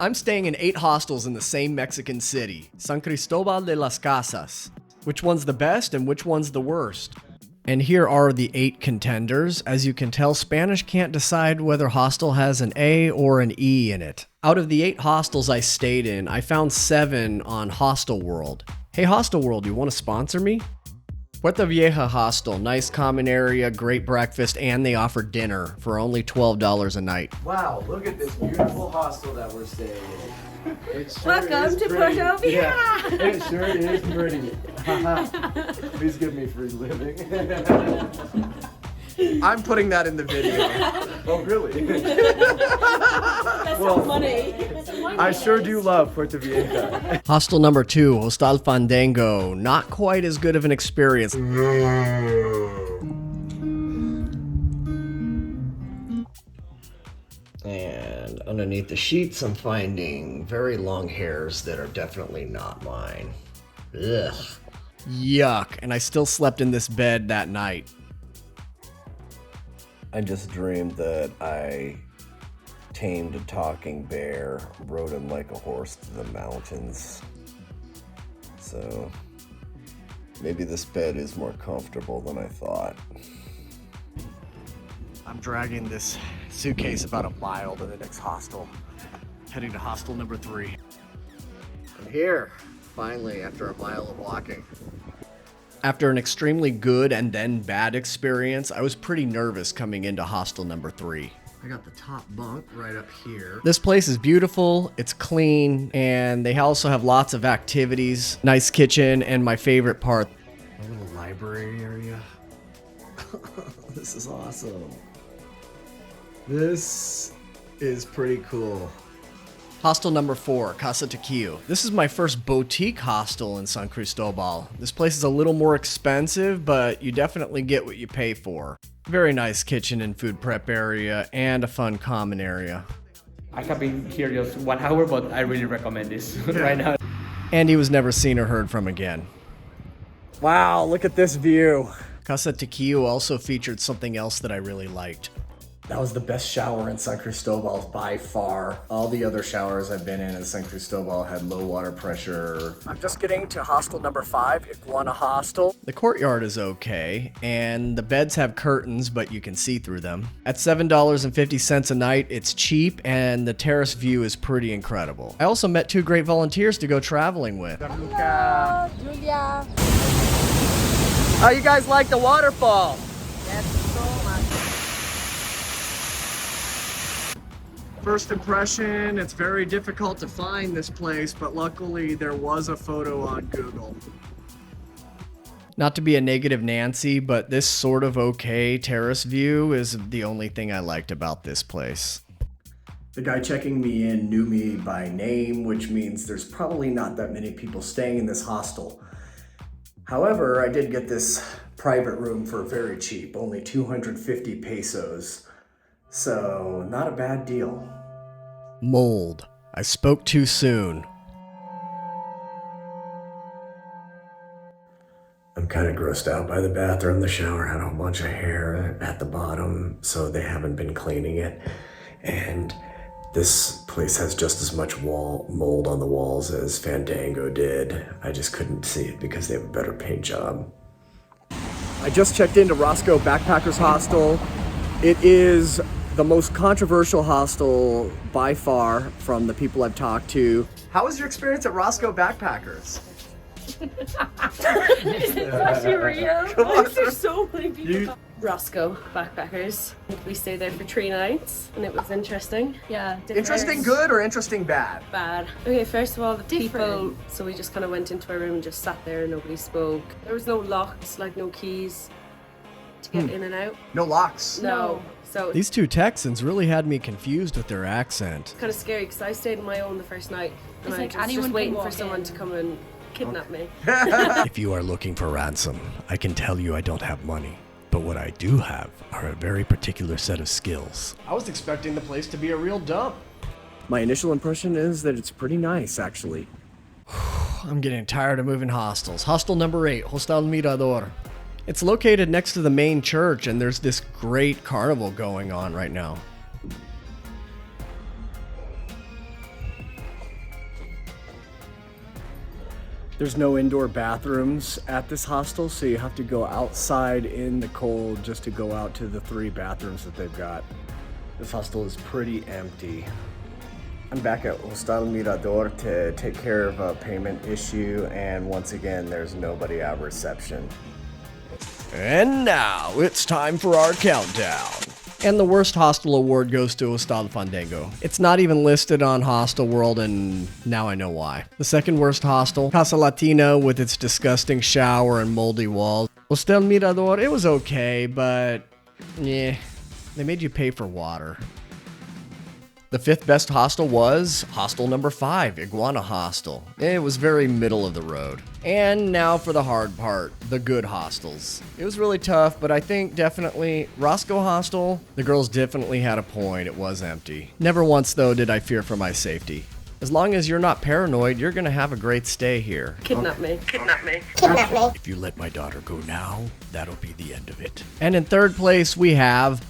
I'm staying in 8 hostels in the same Mexican city, San Cristobal de las Casas. Which one's the best and which one's the worst? And here are the 8 contenders. As you can tell, Spanish can't decide whether hostel has an A or an E in it. Out of the 8 hostels I stayed in, I found 7 on Hostel World. Hey Hostel World, you want to sponsor me? Puerta Vieja Hostel, nice common area, great breakfast, and they offer dinner for only $12 a night. Wow, look at this beautiful hostel that we're staying in. It sure Welcome to Puerta Vieja! Yeah, it sure is pretty. Please give me free living. I'm putting that in the video. Oh, really? That's well, money. I sure do love Puerta Vieja. Hostel number 2, Hostal Fandango. Not quite as good of an experience. And underneath the sheets, I'm finding very long hairs that are definitely not mine. Ugh. Yuck. And I still slept in this bed that night. I just dreamed that I tamed a talking bear, rode him like a horse to the mountains. So maybe this bed is more comfortable than I thought. I'm dragging this suitcase about a mile to the next hostel, heading to hostel number 3. I'm here, finally, after a mile of walking. After an extremely good and then bad experience, I was pretty nervous coming into hostel number 3. I got the top bunk right up here. This place is beautiful, it's clean, and they also have lots of activities, nice kitchen, and my favorite part, a little library area. This is awesome. This is pretty cool. Hostel number 4, Casa Tequio. This is my first boutique hostel in San Cristobal. This place is a little more expensive, but you definitely get what you pay for. Very nice kitchen and food prep area, and a fun common area. I have been here just 1 hour, but I really recommend this right now. And he was never seen or heard from again. Wow, look at this view. Casa Tequio also featured something else that I really liked. That was the best shower in San Cristobal by far. All the other showers I've been in San Cristobal had low water pressure. I'm just getting to hostel number 5, Iguana Hostel. The courtyard is okay, and the beds have curtains, but you can see through them. At $7.50 a night, it's cheap, and the terrace view is pretty incredible. I also met 2 great volunteers to go traveling with. Hello, Julia. How you guys like the waterfall? Yes, so much. First impression, it's very difficult to find this place, but luckily there was a photo on Google. Not to be a negative Nancy, but this sort of okay terrace view is the only thing I liked about this place. The guy checking me in knew me by name, which means there's probably not that many people staying in this hostel. However, I did get this private room for very cheap, only 250 pesos. So, not a bad deal. Mold. I spoke too soon. I'm kind of grossed out by the bathroom. The shower had a whole bunch of hair at the bottom, so they haven't been cleaning it. And this place has just as much mold on the walls as Fandango did. I just couldn't see it because they have a better paint job. I just checked into Rossco Backpackers Hostel. It is the most controversial hostel by far from the people I've talked to. How was your experience at Rossco Backpackers? Is it actually real? There's so many people. Rossco Backpackers. We stayed there for 3 nights and it was interesting. Yeah. Interesting good or interesting bad? Bad. Okay, first of all, the people, so we just kind of went into our room and just sat there and nobody spoke. There was no locks, like no keys to get in and out. No locks? No. So These 2 Texans really had me confused with their accent. kind of scary because I stayed on my own the first night and I was just waiting for someone to come and kidnap me. If you are looking for ransom, I can tell you I don't have money. But what I do have are a very particular set of skills. I was expecting the place to be a real dump. My initial impression is that it's pretty nice, actually. I'm getting tired of moving hostels. Hostel number 8, Hostel Mirador. It's located next to the main church, and there's this great carnival going on right now. There's no indoor bathrooms at this hostel, so you have to go outside in the cold just to go out to the 3 bathrooms that they've got. This hostel is pretty empty. I'm back at Hostel Mirador to take care of a payment issue, and once again, there's nobody at reception. And now it's time for our countdown. And the worst hostel award goes to Hostal Fandango. It's not even listed on Hostel World, and now I know why. The second worst hostel, Casa Latina, with its disgusting shower and moldy walls. Hostel Mirador, it was okay, but yeah, they made you pay for water. The 5th best hostel was hostel number 5, Iguana Hostel. It was very middle of the road. And now for the hard part, the good hostels. It was really tough, but I think definitely Rossco Hostel, the girls definitely had a point. It was empty. Never once, though, did I fear for my safety. As long as you're not paranoid, you're gonna have a great stay here. Kidnap me. If you let my daughter go now, that'll be the end of it. And in 3rd place, we have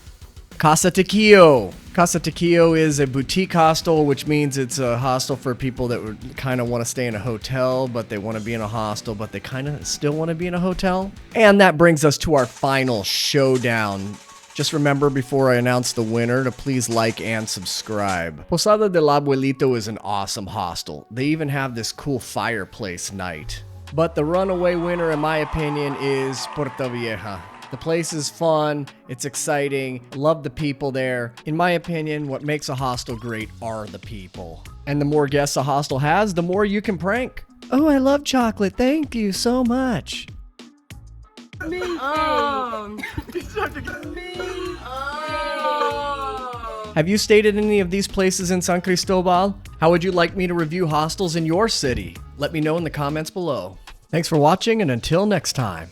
Casa Tequio. Casa Tequio is a boutique hostel, which means it's a hostel for people that would kind of want to stay in a hotel, but they want to be in a hostel, but they kind of still want to be in a hotel. And that brings us to our final showdown. Just remember before I announce the winner to please like and subscribe. Posada del Abuelito is an awesome hostel. They even have this cool fireplace night. But the runaway winner, in my opinion, is Puerta Vieja. The place is fun, it's exciting, love the people there. In my opinion, what makes a hostel great are the people. And the more guests a hostel has, the more you can prank. Oh, I love chocolate, thank you so much. Me. Have you stayed at any of these places in San Cristobal? How would you like me to review hostels in your city? Let me know in the comments below. Thanks for watching, and until next time.